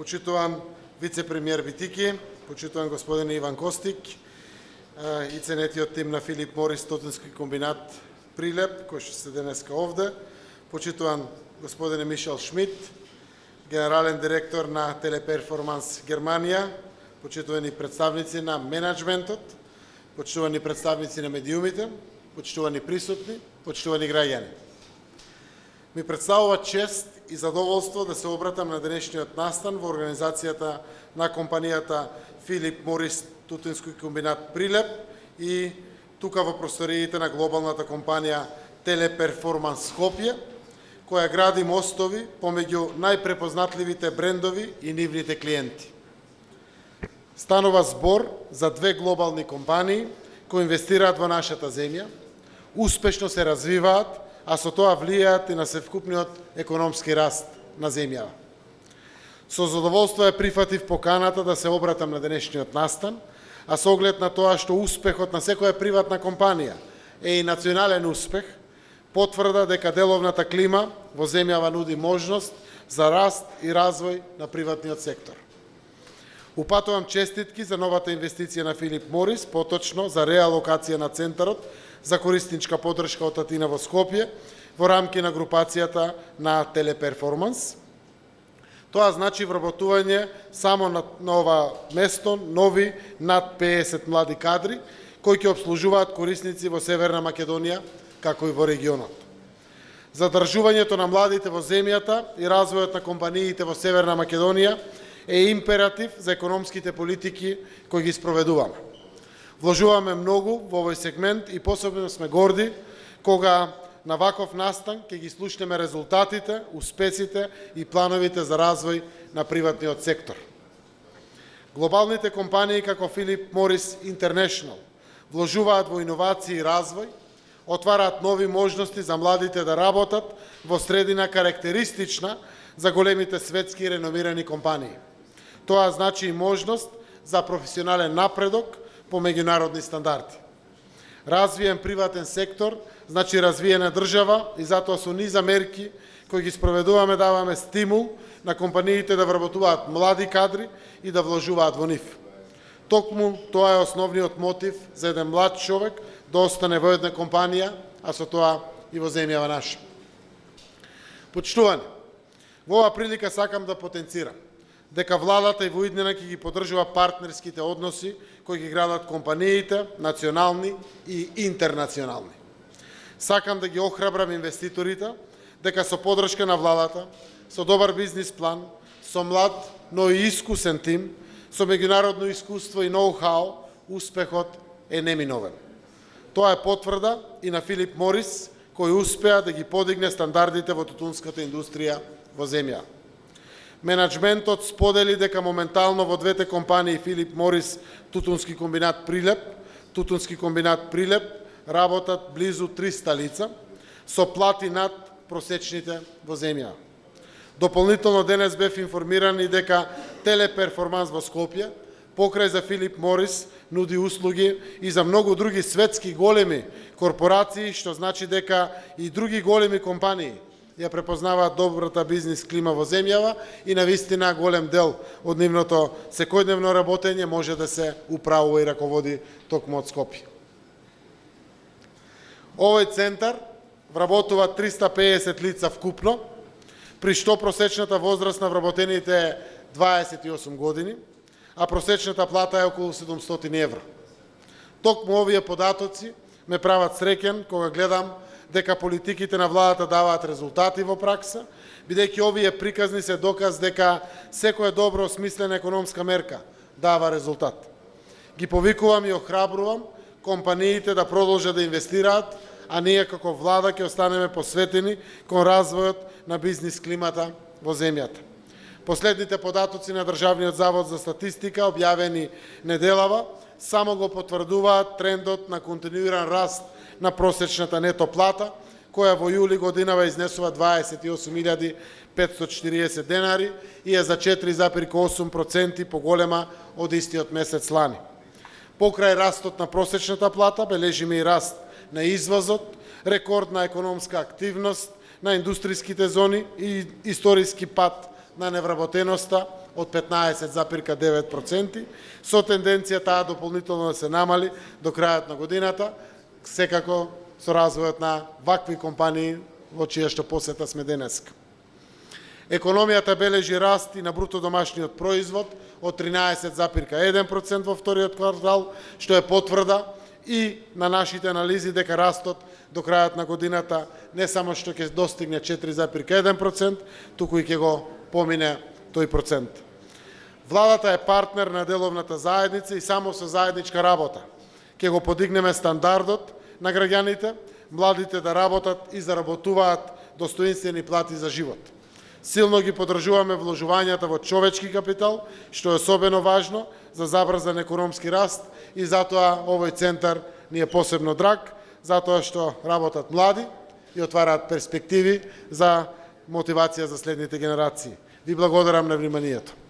почитуван вице-премиер Витики, почитуван господин Иван Костик и ценетиот тим на Филип Морис Тутунски комбинат Прилеп, кој што се денеска овде, почитуван господин Мишел Шмидт, генерален директор на Телеперформанс Германија, почитувани представници на менеджментот, почитувани представници на медиумите, почитувани присутни, почитувани граѓани. Ми представува чест и задоволство да се обратам на денешниот настан во организацијата на компанијата Филип Морис Тутунски комбинат Прилеп и тука во просториите на глобалната компанија Телеперформанс Скопје, која гради мостови помеѓу најпрепознатливите брендови и нивните клиенти. Станува збор за две глобални компании кои инвестираат во нашата земја, успешно се развиваат, а со тоа влијаат и на севкупниот економски раст на земјава. Со задоволство ја прифатив поканата да се обратам на денешниот настан, а со оглед на тоа што успехот на секоја приватна компанија е и национален успех, потврда дека деловната клима во земјава нуди можност за раст и развој на приватниот сектор. Упатувам честитки за новата инвестиција на Филип Морис, поточно за реалокација на центарот за корисничка поддршка од Атина во Скопје во рамки на групацијата на Телеперформанс. Тоа значи вработување само на ова место нови над 50 млади кадри кои ќе обслужуваат корисници во Северна Македонија, како и во регионот. Задржувањето на младите во земјата и развојот на компаниите во Северна Македонија е императив за економските политики кои ги спроведуваме. Вложуваме многу во овој сегмент и посебно сме горди кога на ваков настан ќе ги слушнеме резултатите, успесите и плановите за развој на приватниот сектор. Глобалните компании како Филип Морис Интернешнл вложуваат во иновации и развој, отвараат нови можности за младите да работат во средина карактеристична за големите светски реномирани компании. Тоа значи и можност за професионален напредок по меѓународни стандарди. Развиен приватен сектор значи развиена држава и затоа со низа мерки кои ги спроведуваме даваме стимул на компаниите да вработуваат млади кадри и да вложуваат во нив. Токму тоа е основниот мотив за еден млад човек да остане во една компанија, а со тоа и во земјава наша. Почитувани, во оваа прилика сакам да потенцирам дека владата и во иднина ќе ги поддржува партнерските односи кои ги градат компаниите, национални и интернационални. Сакам да ги охрабрам инвеститорите дека со поддршка на владата, со добар бизнис план, со млад, но и искусен тим, со меѓународно искуство и ноу-хау, успехот е неминовен. Тоа е потврда и на Филип Морис, кој успеа да ги подигне стандардите во тутунската индустрија во земја. Менеджментот сподели дека моментално во двете компании Филип Морис Тутунски комбинат Прилеп, Тутунски комбинат Прилеп работат близу 300 лица со плати над просечните во земја. Дополнително денес бев информиран и дека Телеперформанс во Скопје, покрај за Филип Морис, нуди услуги и за многу други светски големи корпорации, што значи дека и други големи компании ја препознаваат добрата бизнис клима во земјава и навистина голем дел од нивното секојдневно работење може да се управува и раководи токму од Скопје. Овој центар вработува 350 лица вкупно, при што просечната возраст на вработените е 28 години, а просечната плата е околу 700 евро. Токму овие податоци ме прават среќен кога гледам дека политиките на владата даваат резултати во пракса, бидејќи овие приказни се доказ дека секоја добро осмислена економска мерка дава резултат. Ги повикувам и охрабрувам компаниите да продолжат да инвестираат, а ние како влада ќе останеме посветени кон развојот на бизнис климата во земјата. Последните податоци на Државниот завод за статистика, објавени неделава, само го потврдуваат трендот на континуиран раст на просечната нето плата, која во јули годинава изнесува 28.540 денари и е за 4,8% поголема од истиот месец лани. Покрај растот на просечната плата, бележиме и раст на извозот, рекордна економска активност на индустријските зони и историски пат на невработеноста, од 15,9%, со тенденција таа дополнително да се намали до крајот на годината, секако со развојот на вакви компании во чија што посета сме денеска. Економијата бележи раст и на бруто домашниот производ од 13,1% во вториот квартал, што е потврда и на нашите анализи дека растот до крајот на годината не само што ќе достигне 4,1%, туку и ќе го помине тој процент. Владата е партнер на деловната заедница и само со заедничка работа ќе го подигнеме стандардот на граѓаните, младите да работат и заработуваат достоинствени плати за живот. Силно ги подржуваме вложувањата во човечки капитал, што е особено важно за забрзан економски раст и затоа овој центар ни е посебно драг, затоа што работат млади и отвараат перспективи за мотивација за следните генерации. Ви благодарам на вниманието.